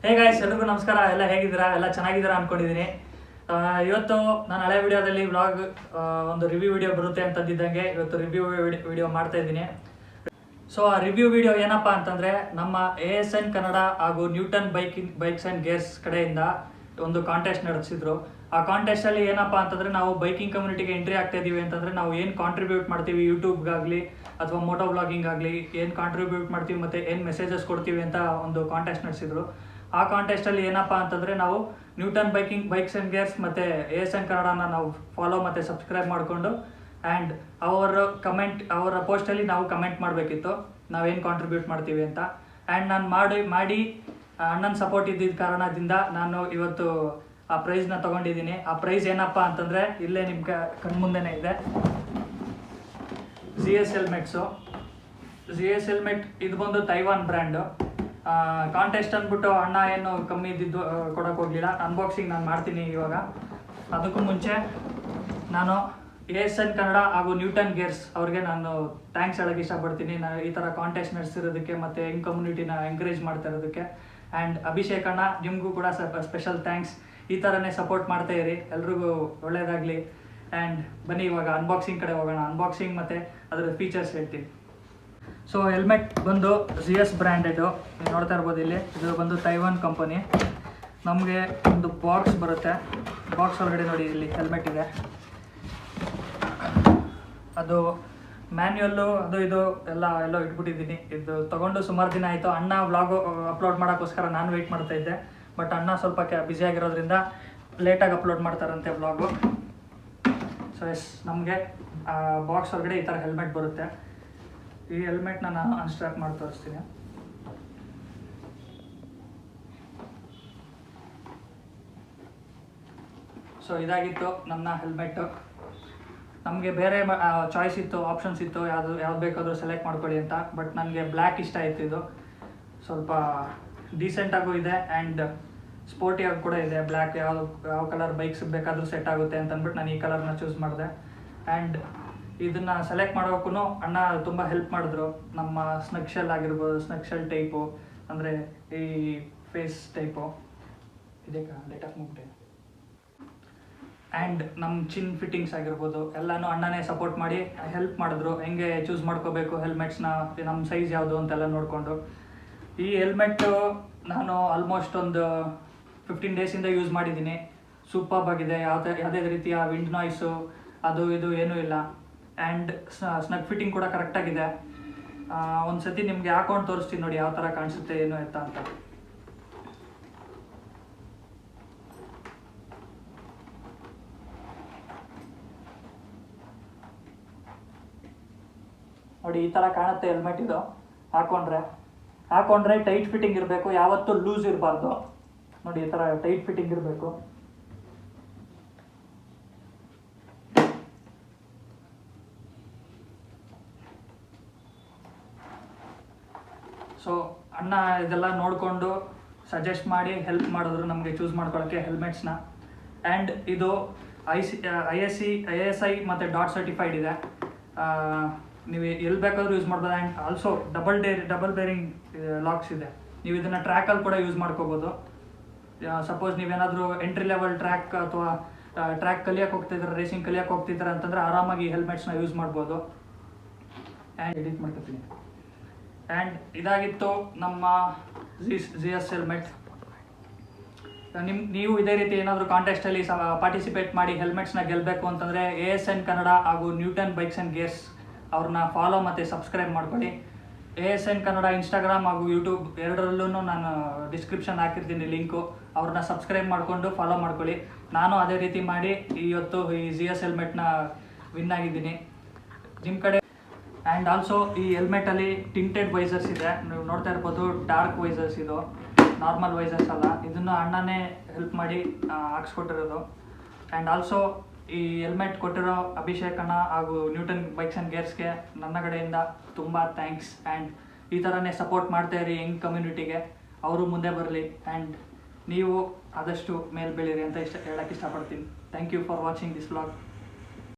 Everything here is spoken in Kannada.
ಹೇ ಗಾಯ್ಸ್, ಎಲ್ರಿಗೂ ನಮಸ್ಕಾರ. ಎಲ್ಲ ಹೇಗಿದ್ದೀರಾ? ಎಲ್ಲ ಚೆನ್ನಾಗಿದ್ದೀರಾ ಅನ್ಕೊಂಡಿದ್ದೀನಿ. ಇವತ್ತು ನಾನು ಹಳೆ ವಿಡಿಯೋದಲ್ಲಿ ವ್ಲಾಗ್ ಒಂದು ರಿವ್ಯೂ ವಿಡಿಯೋ ಬರುತ್ತೆ ಅಂತಂದಿದ್ದಂಗೆ ಇವತ್ತು ರಿವ್ಯೂ ವಿಡಿಯೋ ಮಾಡ್ತಾ ಇದ್ದೀನಿ. ಸೊ ಆ ರಿವ್ಯೂ ವಿಡಿಯೋ ಏನಪ್ಪ ಅಂತಂದರೆ, ನಮ್ಮ ASN ಕನ್ನಡ ಹಾಗೂ ನ್ಯೂಟನ್ ಬೈಕ್ಸ್ ಆ್ಯಂಡ್ ಗೇರ್ಸ್ ಕಡೆಯಿಂದ ಒಂದು ಕಾಂಟೆಸ್ಟ್ ನಡೆಸಿದ್ರು. ಆ ಕಾಂಟೆಸ್ಟಲ್ಲಿ ಏನಪ್ಪ ಅಂತಂದರೆ, ನಾವು ಬೈಕಿಂಗ್ ಕಮ್ಯುನಿಟಿಗೆ ಎಂಟ್ರಿ ಆಗ್ತಾ ಇದ್ದೀವಿ ಅಂತಂದರೆ ನಾವು ಏನು ಕಾಂಟ್ರಿಬ್ಯೂಟ್ ಮಾಡ್ತೀವಿ ಯೂಟ್ಯೂಬ್ಗಾಗಲಿ ಅಥವಾ ಮೋಟೋ ವ್ಲಾಗಿಂಗ್ ಆಗಲಿ, ಏನು ಕಾಂಟ್ರಿಬ್ಯೂಟ್ ಮಾಡ್ತೀವಿ ಮತ್ತು ಏನು ಮೆಸೇಜಸ್ ಕೊಡ್ತೀವಿ ಅಂತ ಒಂದು ಕಾಂಟೆಸ್ಟ್ ನಡೆಸಿದ್ರು. ಆ ಕಾಂಟೆಸ್ಟಲ್ಲಿ ಏನಪ್ಪ ಅಂತಂದರೆ, ನಾವು ನ್ಯೂಟನ್ ಬೈಕ್ಸ್ ಆ್ಯಂಡ್ ಗೇರ್ಸ್ ಮತ್ತು ASN ಕನ್ನಡನ ನಾವು ಫಾಲೋ ಮತ್ತು ಸಬ್ಸ್ಕ್ರೈಬ್ ಮಾಡಿಕೊಂಡು ಆ್ಯಂಡ್ ಅವರ ಪೋಸ್ಟಲ್ಲಿ ನಾವು ಕಮೆಂಟ್ ಮಾಡಬೇಕಿತ್ತು ನಾವೇನು ಕಾಂಟ್ರಿಬ್ಯೂಟ್ ಮಾಡ್ತೀವಿ ಅಂತ. ಆ್ಯಂಡ್ ನಾನು ಮಾಡಿ ಅಣ್ಣನ ಸಪೋರ್ಟ್ ಇದ್ದಿದ್ದ ಕಾರಣದಿಂದ ನಾನು ಇವತ್ತು ಆ ಪ್ರೈಸ್ನ ತೊಗೊಂಡಿದ್ದೀನಿ. ಆ ಪ್ರೈಸ್ ಏನಪ್ಪ ಅಂತಂದರೆ, ಇಲ್ಲೇ ನಿಮ್ಮ ಕಣ್ಮುಂದೆನೇ ಇದೆ, ZS ಹೆಲ್ಮೆಟ್ಸು. ZS ಹೆಲ್ಮೆಟ್ ಇದು ಬಂದು ತೈವಾನ್ ಬ್ರ್ಯಾಂಡು. ಕಾಂಟೆಸ್ಟ್ ಅಂದ್ಬಿಟ್ಟು ಅಣ್ಣ ಏನು ಕಮ್ಮಿ ಇದ್ದಿದ್ದು ಕೊಡೋಕೆ ಹೋಗಲಿಲ್ಲ. ಅನ್ಬಾಕ್ಸಿಂಗ್ ನಾನು ಮಾಡ್ತೀನಿ ಇವಾಗ. ಅದಕ್ಕೂ ಮುಂಚೆ ನಾನು ASN ಕನ್ನಡ ಹಾಗೂ ನ್ಯೂಟನ್ ಗೇರ್ಸ್ ಅವ್ರಿಗೆ ನಾನು ಥ್ಯಾಂಕ್ಸ್ ಹೇಳೋಕ್ಕೆ ಇಷ್ಟಪಡ್ತೀನಿ. ನಾನು ಈ ಥರ ಕಾಂಟೆಸ್ಟ್ ನಡೆಸಿರೋದಕ್ಕೆ ಮತ್ತು ಯಂಗ್ ಕಮ್ಯುನಿಟಿನ ಎಂಕರೇಜ್ ಮಾಡ್ತಾ ಇರೋದಕ್ಕೆ. ಆ್ಯಂಡ್ ಅಭಿಷೇಕ್ ಅಣ್ಣ, ನಿಮಗೂ ಕೂಡ ಸ್ಪೆಷಲ್ ಥ್ಯಾಂಕ್ಸ್. ಈ ಥರನೇ ಸಪೋರ್ಟ್ ಮಾಡ್ತಾ ಇರಿ, ಎಲ್ರಿಗೂ ಒಳ್ಳೆಯದಾಗಲಿ. ಆ್ಯಂಡ್ ಬನ್ನಿ ಇವಾಗ ಅನ್ಬಾಕ್ಸಿಂಗ್ ಕಡೆ ಹೋಗೋಣ. ಅನ್ಬಾಕ್ಸಿಂಗ್ ಮತ್ತು ಅದರ ಫೀಚರ್ಸ್ ಹೇಳ್ತೀನಿ. ಸೊ ಹೆಲ್ಮೆಟ್ ಬಂದು ZS ಬ್ರ್ಯಾಂಡೆಡು, ನೀವು ನೋಡ್ತಾ ಇರ್ಬೋದು ಇಲ್ಲಿ. ಇದು ಬಂದು ತೈವಾನ್ ಕಂಪನಿ. ನಮಗೆ ಒಂದು ಬಾಕ್ಸ್ ಬರುತ್ತೆ. ಬಾಕ್ಸ್ ಒಳಗಡೆ ನೋಡಿ ಇಲ್ಲಿ ಹೆಲ್ಮೆಟ್ ಇದೆ. ಅದು ಮ್ಯಾನ್ಯುಯಲ್ಲು ಅದು ಇದು ಎಲ್ಲೋ ಇಟ್ಬಿಟ್ಟಿದ್ದೀನಿ. ಇದು ತೊಗೊಂಡು ಸುಮಾರು ದಿನ ಆಯಿತು. ಅಣ್ಣ ವ್ಲಾಗು ಅಪ್ಲೋಡ್ ಮಾಡೋಕ್ಕೋಸ್ಕರ ನಾನು ವೆಯ್ಟ್ ಮಾಡ್ತಾ ಇದ್ದೆ. ಬಟ್ ಅಣ್ಣ ಸ್ವಲ್ಪ ಬ್ಯುಸಿಯಾಗಿರೋದ್ರಿಂದ ಲೇಟಾಗಿ ಅಪ್ಲೋಡ್ ಮಾಡ್ತಾರಂತೆ ವ್ಲಾಗು. ಸೊ ನಮಗೆ ಬಾಕ್ಸ್ ಒಳಗಡೆ ಈ ಥರ ಹೆಲ್ಮೆಟ್ ಬರುತ್ತೆ. ಈ ಹೆಲ್ಮೆಟ್ನ ನಾನು ಅನ್ಸ್ಟ್ರಾಪ್ ಮಾಡಿ ತೋರಿಸ್ತೀನಿ. ಸೊ ಇದಾಗಿತ್ತು ನನ್ನ ಹೆಲ್ಮೆಟ್ಟು. ನಮಗೆ ಬೇರೆ ಚಾಯ್ಸ್ ಇತ್ತು, ಆಪ್ಷನ್ಸ್ ಇತ್ತು, ಯಾವ್ದು ಬೇಕಾದರೂ ಸೆಲೆಕ್ಟ್ ಮಾಡ್ಕೊಳ್ಳಿ ಅಂತ. ಬಟ್ ನನಗೆ ಬ್ಲ್ಯಾಕ್ ಇಷ್ಟ ಆಯಿತು. ಇದು ಸ್ವಲ್ಪ ಡೀಸೆಂಟಾಗೂ ಇದೆ ಆ್ಯಂಡ್ ಸ್ಪೋರ್ಟಿಯಾಗಿ ಕೂಡ ಇದೆ. ಬ್ಲ್ಯಾಕ್ ಯಾವ ಕಲರ್ ಬೈಕ್ಸ್ ಬೇಕಾದರೂ ಸೆಟ್ ಆಗುತ್ತೆ ಅಂತ ಅಂದ್ಬಿಟ್ಟು ನಾನು ಈ ಕಲರ್ನ ಚೂಸ್ ಮಾಡಿದೆ. ಆ್ಯಂಡ್ ಇದನ್ನು ಸೆಲೆಕ್ಟ್ ಮಾಡೋಕ್ಕೂ ಅಣ್ಣ ತುಂಬ ಹೆಲ್ಪ್ ಮಾಡಿದ್ರು. ನಮ್ಮ ಸ್ನಗ್ಶೆಲ್ ಆಗಿರ್ಬೋದು, ಸ್ನಗ್ಶೆಲ್ ಟೈಪು ಅಂದರೆ ಈ ಫೇಸ್ ಟೈಪು ಇದಕ್ಕೆ ಲೇಟಾಗಿ ಮುಗ್ಬಿಟ್ಟೆ. ಆ್ಯಂಡ್ ನಮ್ಮ ಚಿನ್ ಫಿಟ್ಟಿಂಗ್ಸ್ ಆಗಿರ್ಬೋದು ಎಲ್ಲನೂ ಅಣ್ಣನೇ ಸಪೋರ್ಟ್ ಮಾಡಿ ಹೆಲ್ಪ್ ಮಾಡಿದ್ರು. ಹೆಂಗೆ ಚೂಸ್ ಮಾಡ್ಕೋಬೇಕು ಹೆಲ್ಮೆಟ್ಸ್ನ, ನಮ್ಮ ಸೈಜ್ ಯಾವುದು ಅಂತೆಲ್ಲ ನೋಡಿಕೊಂಡು. ಈ ಹೆಲ್ಮೆಟ್ಟು ನಾನು ಆಲ್ಮೋಸ್ಟ್ ಒಂದು 15 ಡೇಸಿಂದ ಯೂಸ್ ಮಾಡಿದ್ದೀನಿ. ಸೂಪರ್ಬ್ ಆಗಿದೆ. ಯಾವುದೇ ರೀತಿಯ ವಿಂಡ್ ನಾಯ್ಸು ಅದು ಇದು ಏನೂ ಇಲ್ಲ. ಆ್ಯಂಡ್ ಸ್ನಗ್ ಫಿಟ್ಟಿಂಗ್ ಕೂಡ ಕರೆಕ್ಟಾಗಿದೆ. ಒಂದು ಸತಿ ನಿಮಗೆ ಹಾಕೊಂಡು ತೋರಿಸ್ತೀನಿ ನೋಡಿ ಯಾವ ಥರ ಕಾಣಿಸುತ್ತೆ ಏನು ಎತ್ತ ಅಂತ. ನೋಡಿ ಈ ಥರ ಕಾಣುತ್ತೆ ಹೆಲ್ಮೆಟ್. ಇದು ಹಾಕೊಂಡ್ರೆ ಟೈಟ್ ಫಿಟ್ಟಿಂಗ್ ಇರಬೇಕು, ಯಾವತ್ತೂ ಲೂಸ್ ಇರಬಾರ್ದು. ನೋಡಿ ಈ ಥರ ಟೈಟ್ ಫಿಟ್ಟಿಂಗ್ ಇರಬೇಕು. ಸೊ ಅಣ್ಣ ಇದೆಲ್ಲ ನೋಡಿಕೊಂಡು ಸಜೆಸ್ಟ್ ಮಾಡಿ ಹೆಲ್ಪ್ ಮಾಡಿದ್ರು ನಮಗೆ ಚೂಸ್ ಮಾಡ್ಕೊಳ್ಳೋಕ್ಕೆ ಹೆಲ್ಮೆಟ್ಸ್ನ. ಆ್ಯಂಡ್ ಇದು ISI ಮತ್ತು ಡಾಟ್ ಸರ್ಟಿಫೈಡ್ ಇದೆ. ನೀವು ಎಲ್ಲಿ ಬೇಕಾದರೂ ಯೂಸ್ ಮಾಡ್ಬೋದು. And also double bearing locks ಇದೆ. ನೀವು ಇದನ್ನು ಟ್ರ್ಯಾಕಲ್ಲಿ ಕೂಡ ಯೂಸ್ ಮಾಡ್ಕೋಬೋದು. ಸಪೋಸ್ ನೀವೇನಾದರೂ ಎಂಟ್ರಿ ಲೆವೆಲ್ ಟ್ರ್ಯಾಕ್ ಅಥವಾ ಟ್ರ್ಯಾಕ್ ಕಲಿಯೋಕೆ ಹೋಗ್ತಿದ್ರೆ, ರೇಸಿಂಗ್ ಕಲಿಯೋಕೆ ಹೋಗ್ತಿದ್ರೆ ಅಂತಂದರೆ ಆರಾಮಾಗಿ ಹೆಲ್ಮೆಟ್ಸ್ನ ಯೂಸ್ ಮಾಡ್ಬೋದು. ಆ್ಯಂಡ್ ಎಡಿಟ್ ಮಾಡ್ಕೊತೀನಿ. ಆ್ಯಂಡ್ ಇದಾಗಿತ್ತು ನಮ್ಮ ZS ಹೆಲ್ಮೆಟ್. ನೀವು ಇದೇ ರೀತಿ ಏನಾದರೂ ಕಾಂಟೆಸ್ಟಲ್ಲಿ ಪಾರ್ಟಿಸಿಪೇಟ್ ಮಾಡಿ ಹೆಲ್ಮೆಟ್ಸ್ನ ಗೆಲ್ಲಬೇಕು ಅಂತಂದರೆ ASN ಕನ್ನಡ ಹಾಗೂ ನ್ಯೂಟನ್ ಬೈಕ್ಸ್ ಆ್ಯಂಡ್ ಗೇರ್ಸ್ ಅವ್ರನ್ನ ಫಾಲೋ ಮತ್ತು ಸಬ್ಸ್ಕ್ರೈಬ್ ಮಾಡ್ಕೊಳ್ಳಿ. ASN ಕನ್ನಡ ಇನ್ಸ್ಟಾಗ್ರಾಮ್ ಹಾಗೂ ಯೂಟ್ಯೂಬ್ ಎರಡರಲ್ಲೂ ನಾನು ಡಿಸ್ಕ್ರಿಪ್ಷನ್ ಹಾಕಿರ್ತೀನಿ ಲಿಂಕು. ಅವ್ರನ್ನ ಸಬ್ಸ್ಕ್ರೈಬ್ ಮಾಡಿಕೊಂಡು ಫಾಲೋ ಮಾಡ್ಕೊಳ್ಳಿ. ನಾನು ಅದೇ ರೀತಿ ಮಾಡಿ ಇವತ್ತು ಈ ZS ಹೆಲ್ಮೆಟ್ನ ವಿನ್ ಆಗಿದ್ದೀನಿ ನಿಮ್ಮ ಕಡೆ. ಆ್ಯಂಡ್ ಆಲ್ಸೋ ಈ ಹೆಲ್ಮೆಟಲ್ಲಿ ಟಿಂಟೆಡ್ ವೈಸರ್ಸ್ ಇದೆ. ನೀವು ನೋಡ್ತಾ ಇರ್ಬೋದು, ಡಾರ್ಕ್ ವೈಸರ್ಸ್ ಇದು, ನಾರ್ಮಲ್ ವೈಸರ್ಸ್ ಅಲ್ಲ. ಇದನ್ನು ಅಣ್ಣನೇ ಹೆಲ್ಪ್ ಮಾಡಿ ಹಾಕ್ಸ್ಕೊಟ್ಟಿರೋದು. ಆ್ಯಂಡ್ ಆಲ್ಸೋ ಈ ಹೆಲ್ಮೆಟ್ ಕೊಟ್ಟಿರೋ ಅಭಿಷೇಕ್ ಅಣ್ಣ ಹಾಗೂ ನ್ಯೂಟನ್ ಬೈಕ್ಸ್ ಆ್ಯಂಡ್ ಗೇರ್ಸ್ಗೆ ನನ್ನ ಕಡೆಯಿಂದ ತುಂಬ ಥ್ಯಾಂಕ್ಸ್. ಆ್ಯಂಡ್ ಈ ಥರನೇ ಸಪೋರ್ಟ್ ಮಾಡ್ತಾ ಇರಿ ಯಂಗ್ ಕಮ್ಯುನಿಟಿಗೆ. ಅವರು ಮುಂದೆ ಬರಲಿ ಆ್ಯಂಡ್ ನೀವು ಆದಷ್ಟು ಮೇಲೆ ಬೆಳೀರಿ ಅಂತ ಹೇಳೋಕ್ಕೆ ಇಷ್ಟಪಡ್ತೀನಿ. Thank you for watching this vlog.